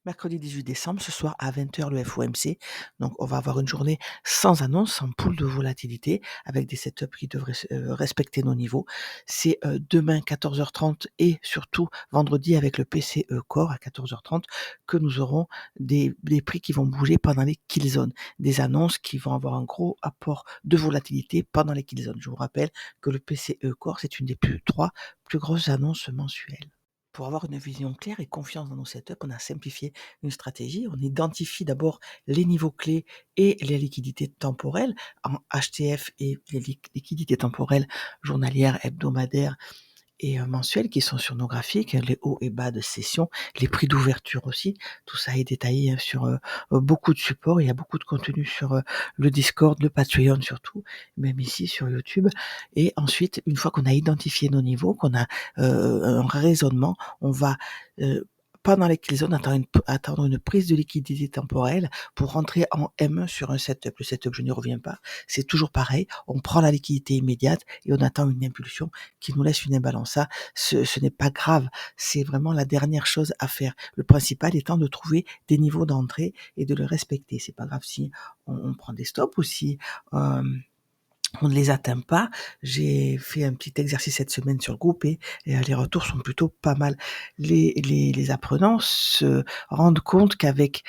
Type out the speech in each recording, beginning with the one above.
Mercredi 18 décembre, ce soir à 20 heures, le FOMC. Donc, on va avoir une journée sans annonce, sans pool de volatilité, avec des setups qui devraient respecter nos niveaux. C'est demain 14h30 et surtout vendredi avec le PCE Core à 14h30 que nous aurons des prix qui vont bouger pendant les kill zones, des annonces qui vont avoir un gros apport de volatilité pendant les kill zones. Je vous rappelle que le PCE Core, c'est une des trois plus grosses annonces mensuelles. Pour avoir une vision claire et confiance dans nos setups, on a simplifié une stratégie. On identifie d'abord les niveaux clés et les liquidités temporelles en HTF et les liquidités temporelles journalières, hebdomadaires et mensuelles qui sont sur nos graphiques, les hauts et bas de session, les prix d'ouverture aussi. Tout ça est détaillé sur beaucoup de supports. Il y a beaucoup de contenu sur le Discord, le Patreon surtout, même ici sur YouTube. Et ensuite, une fois qu'on a identifié nos niveaux, qu'on a un raisonnement, on va pendant les kill zones, attendre une prise de liquidité temporelle pour rentrer en M1 sur un setup. Le setup, je n'y reviens pas. C'est toujours pareil. On prend la liquidité immédiate et on attend une impulsion qui nous laisse une imbalance. Ça, ce n'est pas grave. C'est vraiment la dernière chose à faire. Le principal étant de trouver des niveaux d'entrée et de le respecter. C'est pas grave si on prend des stops ou si on ne les atteint pas. J'ai fait un petit exercice cette semaine sur le groupe et les retours sont plutôt pas mal. Les apprenants se rendent compte qu'avec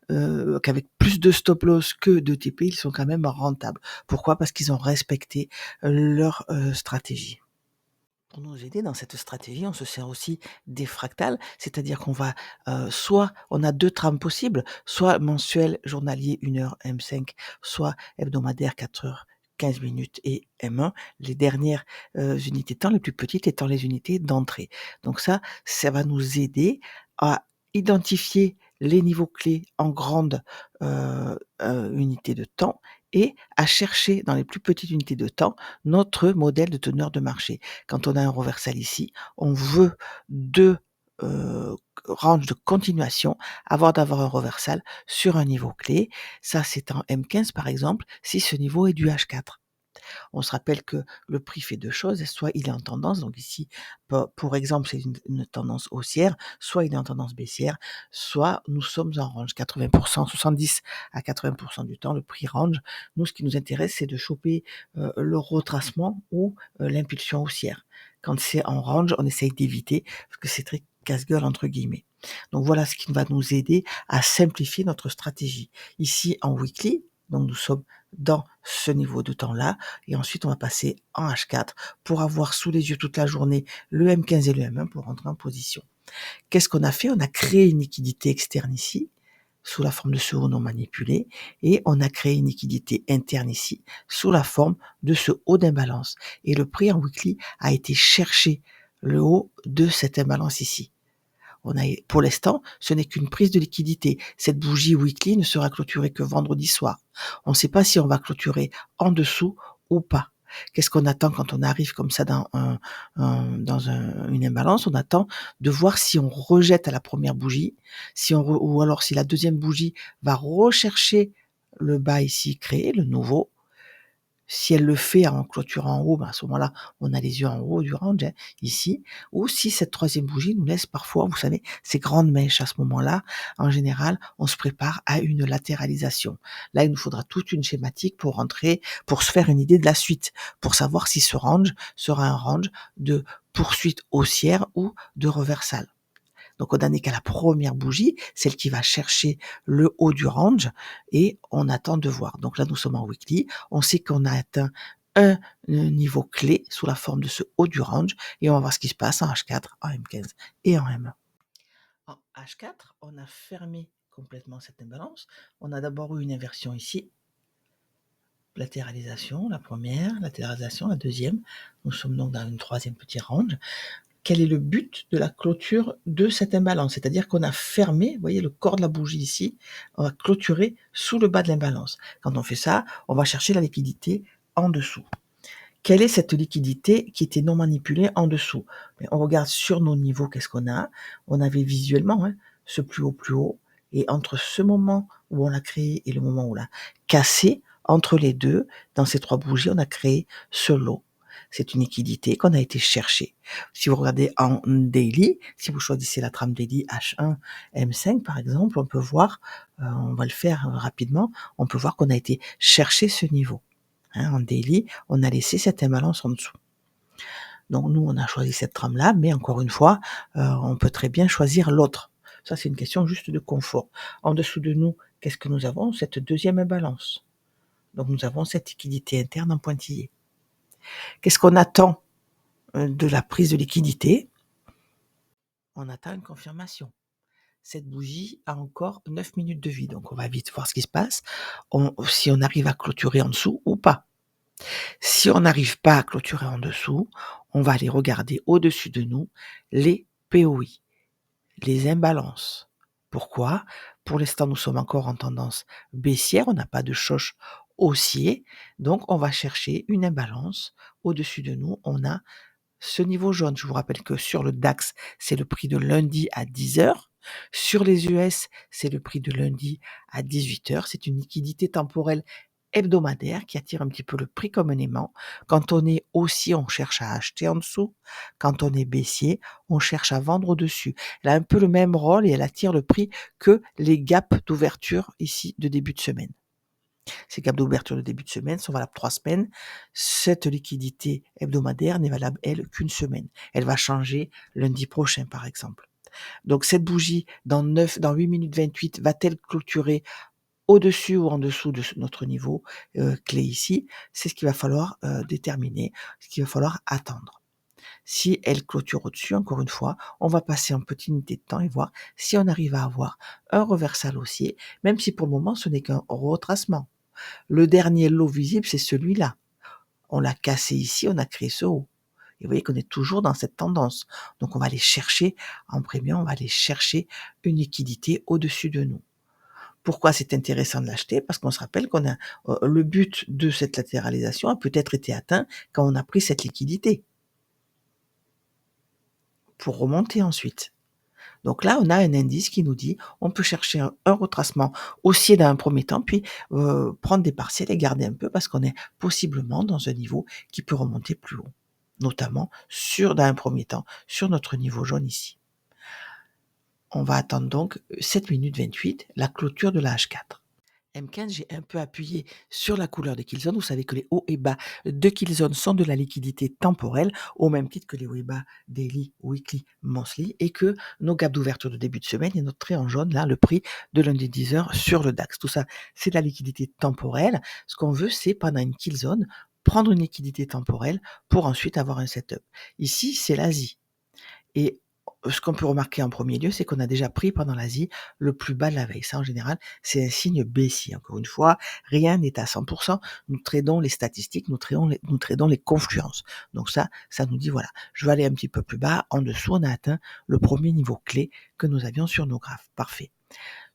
qu'avec plus de stop loss que de TP, ils sont quand même rentables. Pourquoi? Parce qu'ils ont respecté leur stratégie. Pour nous aider dans cette stratégie, on se sert aussi des fractales, c'est-à-dire qu'on va soit on a 2 trames possibles, soit mensuel, journalier 1 heure M5, soit hebdomadaire 4 heures 15 minutes et M1, les dernières unités de temps, les plus petites étant les unités d'entrée. Donc ça va nous aider à identifier les niveaux clés en grande unité de temps et à chercher dans les plus petites unités de temps notre modèle de teneur de marché. Quand on a un reversal ici, on veut 2 ranges de continuation avant d'avoir un reversal sur un niveau clé. Ça, c'est en M15 par exemple, si ce niveau est du H4. On se rappelle que le prix fait 2 choses, soit il est en tendance, donc ici, pour exemple, c'est une tendance haussière, soit il est en tendance baissière, soit nous sommes en range 80 70 à 80 du temps, le prix range. Nous, ce qui nous intéresse, c'est de choper le retracement ou l'impulsion haussière. Quand c'est en range, on essaye d'éviter parce que c'est très casse-gueule entre guillemets. Donc voilà ce qui va nous aider à simplifier notre stratégie. Ici en weekly, donc nous sommes dans ce niveau de temps-là, et ensuite on va passer en H4 pour avoir sous les yeux toute la journée le M15 et le M1 pour rentrer en position. Qu'est-ce qu'on a fait? On a créé une liquidité externe ici, sous la forme de ce haut non manipulé, et on a créé une liquidité interne ici, sous la forme de ce haut d'imbalance. Et le prix en weekly a été chercher le haut de cette imbalance ici. Pour l'instant, ce n'est qu'une prise de liquidité. Cette bougie weekly ne sera clôturée que vendredi soir. On ne sait pas si on va clôturer en dessous ou pas. Qu'est-ce qu'on attend quand on arrive comme ça dans une imbalance? On attend de voir si on rejette à la première bougie, ou alors si la deuxième bougie va rechercher le bas ici créé, le nouveau. Si elle le fait en clôturant en haut, à ce moment-là, on a les yeux en haut du range, ici. Ou si cette troisième bougie nous laisse parfois, vous savez, ces grandes mèches à ce moment-là, en général, on se prépare à une latéralisation. Là, il nous faudra toute une schématique pour rentrer, pour se faire une idée de la suite, pour savoir si ce range sera un range de poursuite haussière ou de reversal. Donc on n'en est qu'à la première bougie, celle qui va chercher le haut du range, et on attend de voir. Donc là, nous sommes en weekly, on sait qu'on a atteint un niveau clé sous la forme de ce haut du range, et on va voir ce qui se passe en H4, en M15 et en M1. En H4, on a fermé complètement cette imbalance. On a d'abord eu une inversion ici, latéralisation, la première, latéralisation, la deuxième. Nous sommes donc dans une troisième petite range. Quel est le but de la clôture de cette imbalance? C'est-à-dire qu'on a fermé, vous voyez le corps de la bougie ici, on va clôturer sous le bas de l'imbalance. Quand on fait ça, on va chercher la liquidité en dessous. Quelle est cette liquidité qui était non manipulée en dessous? On regarde sur nos niveaux, qu'est-ce qu'on a? On avait visuellement ce plus haut, et entre ce moment où on l'a créé et le moment où on l'a cassé, entre les deux, dans ces trois bougies, on a créé ce lot. C'est une liquidité qu'on a été chercher. Si vous regardez en daily, si vous choisissez la trame daily H1, M5 par exemple, on peut voir, on va le faire rapidement, on peut voir qu'on a été chercher ce niveau. En daily, on a laissé cette imbalance en dessous. Donc nous, on a choisi cette trame-là, mais encore une fois, on peut très bien choisir l'autre. Ça, c'est une question juste de confort. En dessous de nous, qu'est-ce que nous avons? Cette deuxième imbalance. Donc nous avons cette liquidité interne en pointillé. Qu'est-ce qu'on attend de la prise de liquidité? On attend une confirmation. Cette bougie a encore 9 minutes de vie, donc on va vite voir ce qui se passe, si on arrive à clôturer en dessous ou pas. Si on n'arrive pas à clôturer en dessous, on va aller regarder au-dessus de nous les POI, les imbalances. Pourquoi? Pour l'instant, nous sommes encore en tendance baissière, on n'a pas de choc haussier, donc on va chercher une imbalance. Au-dessus de nous, on a ce niveau jaune. Je vous rappelle que sur le DAX, c'est le prix de lundi à 10h. Sur les US, c'est le prix de lundi à 18h. C'est une liquidité temporelle hebdomadaire qui attire un petit peu le prix comme un aimant. Quand on est haussier, on cherche à acheter en dessous. Quand on est baissier, on cherche à vendre au-dessus. Elle a un peu le même rôle et elle attire le prix que les gaps d'ouverture ici de début de semaine. Ces gaps d'ouverture de début de semaine sont valables 3 semaines. Cette liquidité hebdomadaire n'est valable, elle, qu'une semaine. Elle va changer lundi prochain, par exemple. Donc, cette bougie, dans 8 minutes 28, va-t-elle clôturer au-dessus ou en dessous de notre niveau clé ici? C'est ce qu'il va falloir déterminer, ce qu'il va falloir attendre. Si elle clôture au-dessus, encore une fois, on va passer en petite unité de temps et voir si on arrive à avoir un reversal haussier, même si pour le moment, ce n'est qu'un retracement. Le dernier lot visible, c'est celui-là. On l'a cassé ici, on a créé ce haut. Et vous voyez qu'on est toujours dans cette tendance. Donc on va aller chercher, en premium, on va aller chercher une liquidité au-dessus de nous. Pourquoi c'est intéressant de l'acheter? Parce qu'on se rappelle qu'on a le but de cette latéralisation a peut-être été atteint quand on a pris cette liquidité pour remonter ensuite. Donc là, on a un indice qui nous dit on peut chercher un retracement haussier dans un premier temps, puis prendre des partiels et garder un peu parce qu'on est possiblement dans un niveau qui peut remonter plus haut, notamment dans un premier temps, sur notre niveau jaune ici. On va attendre donc 7 minutes 28, la clôture de la H4. M15, j'ai un peu appuyé sur la couleur de Killzone. Vous savez que les hauts et bas de Killzone sont de la liquidité temporelle, au même titre que les hauts et bas daily, weekly, monthly, et que nos gaps d'ouverture de début de semaine et notre trait en jaune, là, le prix de lundi 10h sur le DAX. Tout ça, c'est de la liquidité temporelle. Ce qu'on veut, c'est pendant une Killzone, prendre une liquidité temporelle pour ensuite avoir un setup. Ici, c'est l'Asie. Et ce qu'on peut remarquer en premier lieu, c'est qu'on a déjà pris pendant l'Asie le plus bas de la veille. Ça, en général, c'est un signe baissier. Encore une fois, rien n'est à 100%. Nous tradons les statistiques, nous tradons les confluences. Donc ça nous dit, voilà, je vais aller un petit peu plus bas. En dessous, on a atteint le premier niveau clé que nous avions sur nos graphes. Parfait.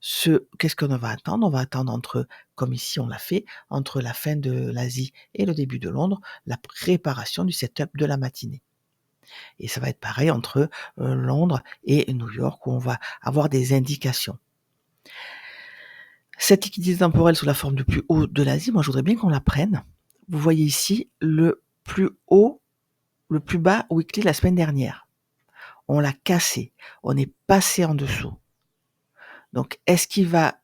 Qu'est-ce qu'on va attendre? On va attendre comme ici on l'a fait, entre la fin de l'Asie et le début de Londres, la préparation du setup de la matinée. Et ça va être pareil entre Londres et New York où on va avoir des indications. Cette liquidité temporelle sous la forme du plus haut de l'Asie, moi je voudrais bien qu'on la prenne. Vous voyez ici le plus haut, le plus bas weekly la semaine dernière. On l'a cassé, on est passé en dessous. Donc est-ce qu'il va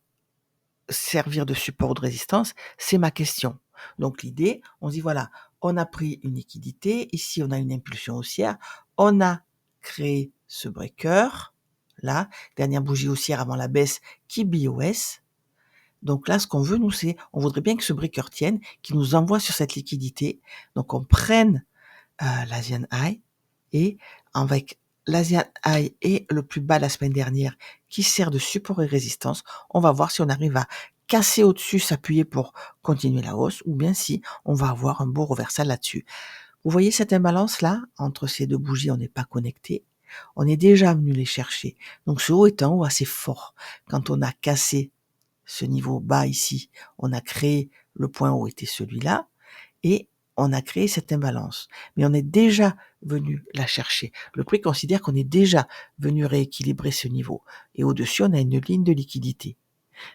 servir de support ou de résistance? C'est ma question. Donc l'idée, on se dit voilà, on a pris une liquidité, ici on a une impulsion haussière, on a créé ce breaker, là, dernière bougie haussière avant la baisse qui BOS. Donc là, ce qu'on veut, nous, on voudrait bien que ce breaker tienne, qu'il nous envoie sur cette liquidité. Donc on prenne l'Asian High et avec l'Asian High et le plus bas la semaine dernière qui sert de support et résistance, on va voir si on arrive à casser au-dessus, s'appuyer pour continuer la hausse ou bien si on va avoir un beau reversal là-dessus. Vous voyez cette imbalance là entre ces deux bougies, on n'est pas connecté. On est déjà venu les chercher. Donc ce haut est un haut assez fort. Quand on a cassé ce niveau bas ici, on a créé le point haut était celui-là et on a créé cette imbalance. Mais on est déjà venu la chercher. Le prix considère qu'on est déjà venu rééquilibrer ce niveau. Et au-dessus, on a une ligne de liquidité.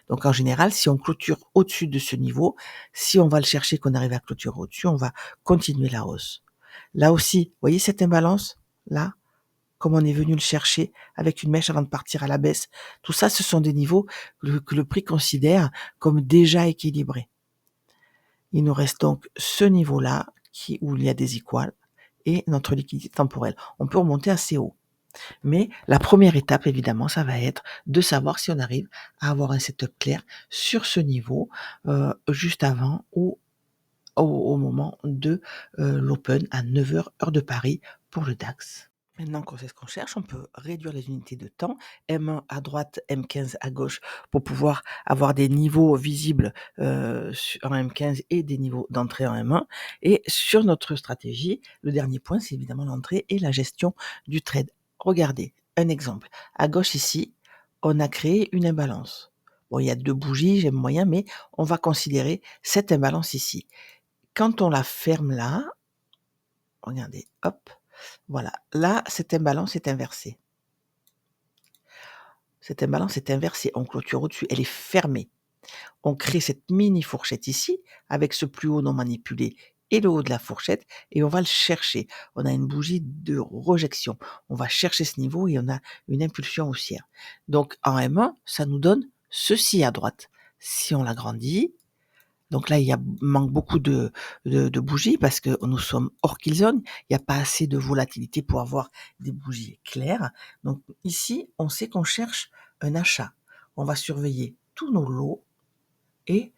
Donc en général, si on clôture au-dessus de ce niveau, si on va le chercher, qu'on arrive à clôturer au-dessus, on va continuer la hausse. Là aussi, vous voyez cette imbalance? Là, comme on est venu le chercher avec une mèche avant de partir à la baisse. Tout ça, ce sont des niveaux que le prix considère comme déjà équilibrés. Il nous reste donc ce niveau-là où il y a des equals et notre liquidité temporelle. On peut remonter assez haut. Mais la première étape, évidemment, ça va être de savoir si on arrive à avoir un setup clair sur ce niveau juste avant ou au moment de l'open à 9h heure de Paris pour le DAX. Maintenant qu'on sait ce qu'on cherche, on peut réduire les unités de temps, M1 à droite, M15 à gauche, pour pouvoir avoir des niveaux visibles en M15 et des niveaux d'entrée en M1. Et sur notre stratégie, le dernier point, c'est évidemment l'entrée et la gestion du trade. Regardez, un exemple. À gauche ici, on a créé une imbalance. Bon, il y a 2 bougies, j'aime moyen, mais on va considérer cette imbalance ici. Quand on la ferme là, regardez, hop, voilà. Là, cette imbalance est inversée. Cette imbalance est inversée. On clôture au-dessus. Elle est fermée. On crée cette mini fourchette ici, avec ce plus haut non manipulé et le haut de la fourchette, et on va le chercher. On a une bougie de rejection. On va chercher ce niveau et on a une impulsion haussière. Donc, en M1, ça nous donne ceci à droite. Si on l'agrandit, donc là, manque beaucoup de bougies parce que nous sommes hors kill zone. Il n'y a pas assez de volatilité pour avoir des bougies claires. Donc ici, on sait qu'on cherche un achat. On va surveiller tous nos lots et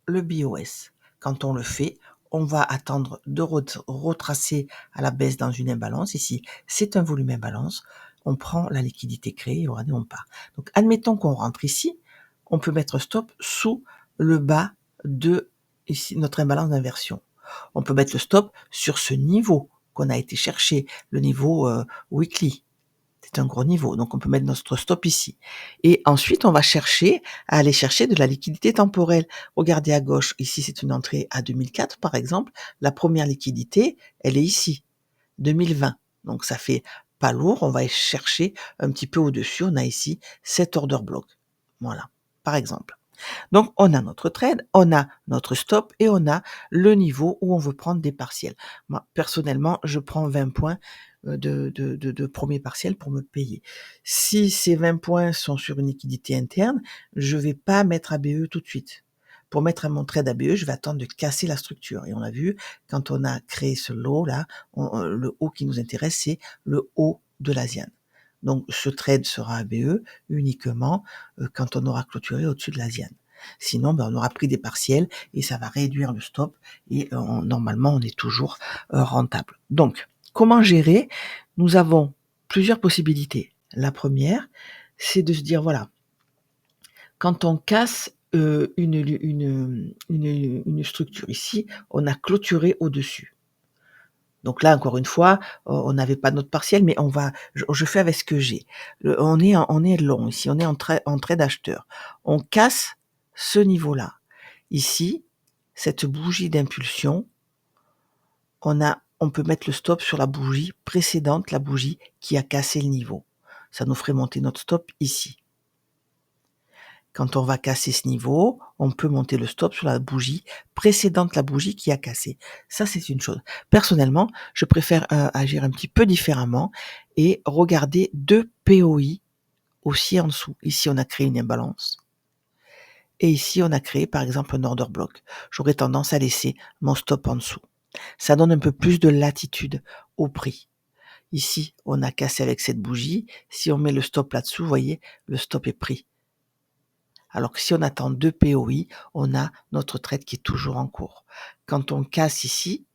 le BOS. Quand on le fait, on va attendre de retracer à la baisse dans une imbalance. Ici, c'est un volume imbalance. On prend la liquidité créée et on part. Donc, admettons qu'on rentre ici. On peut mettre stop sous le bas de ici, notre imbalance d'inversion. On peut mettre le stop sur ce niveau qu'on a été chercher, le niveau weekly. C'est un gros niveau, donc on peut mettre notre stop ici. Et ensuite, on va chercher à aller chercher de la liquidité temporelle. Regardez à gauche, ici c'est une entrée à 2004 par exemple. La première liquidité, elle est ici, 2020. Donc ça fait pas lourd, on va chercher un petit peu au-dessus. On a ici cet order block. Voilà, par exemple. Donc, on a notre trade, on a notre stop et on a le niveau où on veut prendre des partiels. Moi, personnellement, je prends 20 points de premier partiel pour me payer. Si ces 20 points sont sur une liquidité interne, je vais pas mettre ABE tout de suite. Pour mettre mon trade ABE, je vais attendre de casser la structure. Et on a vu, quand on a créé ce lot-là, le haut qui nous intéresse, c'est le haut de l'Asian. Donc, ce trade sera ABE uniquement quand on aura clôturé au-dessus de l'Asian. Sinon, on aura pris des partiels et ça va réduire le stop et normalement, on est toujours rentable. Donc, comment gérer? Nous avons plusieurs possibilités. La première, c'est de se dire, voilà, quand on casse une structure ici, on a clôturé au-dessus. Donc là, encore une fois, on n'avait pas notre partiel, mais je fais avec ce que j'ai. On est long ici, on est en trade acheteur. On casse ce niveau-là. Ici, cette bougie d'impulsion, on peut mettre le stop sur la bougie précédente, la bougie qui a cassé le niveau. Ça nous ferait monter notre stop ici. Quand on va casser ce niveau, on peut monter le stop sur la bougie précédente, la bougie qui a cassé. Ça, c'est une chose. Personnellement, je préfère agir un petit peu différemment et regarder 2 POI aussi en dessous. Ici, on a créé une imbalance. Et ici, on a créé, par exemple, un order block. J'aurais tendance à laisser mon stop en dessous. Ça donne un peu plus de latitude au prix. Ici, on a cassé avec cette bougie. Si on met le stop là-dessous, vous voyez, le stop est pris. Alors que si on attend 2 POI, on a notre trade qui est toujours en cours. Quand on casse ici,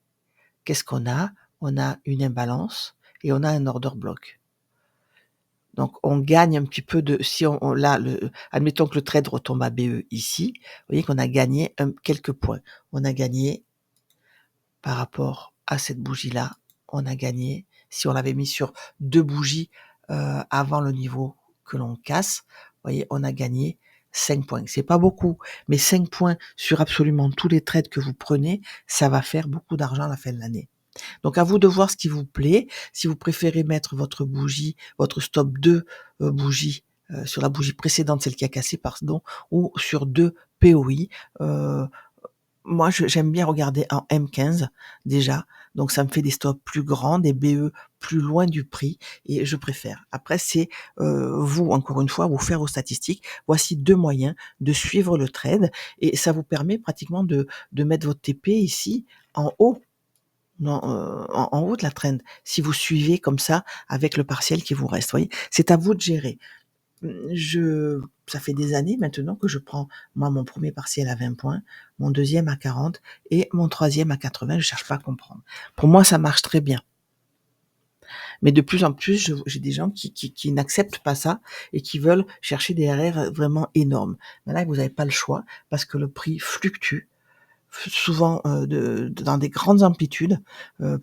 qu'est-ce qu'on a? On a une imbalance et on a un order block. Donc on gagne un petit peu si on là, admettons que le trade retombe à BE ici, vous voyez qu'on a gagné quelques points. On a gagné par rapport à cette bougie-là, on a gagné, si on l'avait mis sur 2 bougies avant le niveau que l'on casse, vous voyez, on a gagné 5 points. C'est pas beaucoup, mais 5 points sur absolument tous les trades que vous prenez, ça va faire beaucoup d'argent à la fin de l'année. Donc à vous de voir ce qui vous plaît. Si vous préférez mettre votre stop 2 bougies sur la bougie précédente, celle qui a cassé, pardon, ou sur 2 POI. Moi, j'aime bien regarder en M15 déjà donc ça me fait des stops plus grands, des BE plus loin du prix et je préfère. Après c'est, vous, encore une fois, vous faire vos statistiques. Voici 2 moyens de suivre le trade et ça vous permet pratiquement de mettre votre TP ici en haut, en haut de la trend, si vous suivez comme ça avec le partiel qui vous reste, vous voyez? C'est à vous de gérer. Ça fait des années maintenant que je prends, moi, mon premier partiel à 20 points, mon deuxième à 40 et mon troisième à 80, je cherche pas à comprendre. Pour moi, ça marche très bien. Mais de plus en plus, j'ai des gens qui n'acceptent pas ça et qui veulent chercher des RR vraiment énormes. Mais là, vous n'avez pas le choix parce que le prix fluctue souvent dans des grandes amplitudes.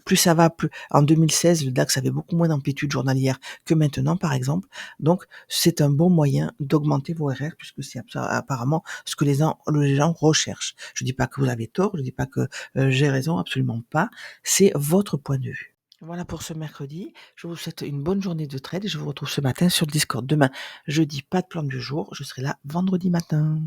Plus ça va, plus en 2016, le DAX avait beaucoup moins d'amplitude journalière que maintenant, par exemple. Donc, c'est un bon moyen d'augmenter vos RR puisque c'est apparemment ce que les gens recherchent. Je dis pas que vous avez tort, je dis pas que j'ai raison, absolument pas. C'est votre point de vue. Voilà pour ce mercredi. Je vous souhaite une bonne journée de trade et je vous retrouve ce matin sur le Discord. Demain, jeudi, pas de plan du jour. Je serai là vendredi matin.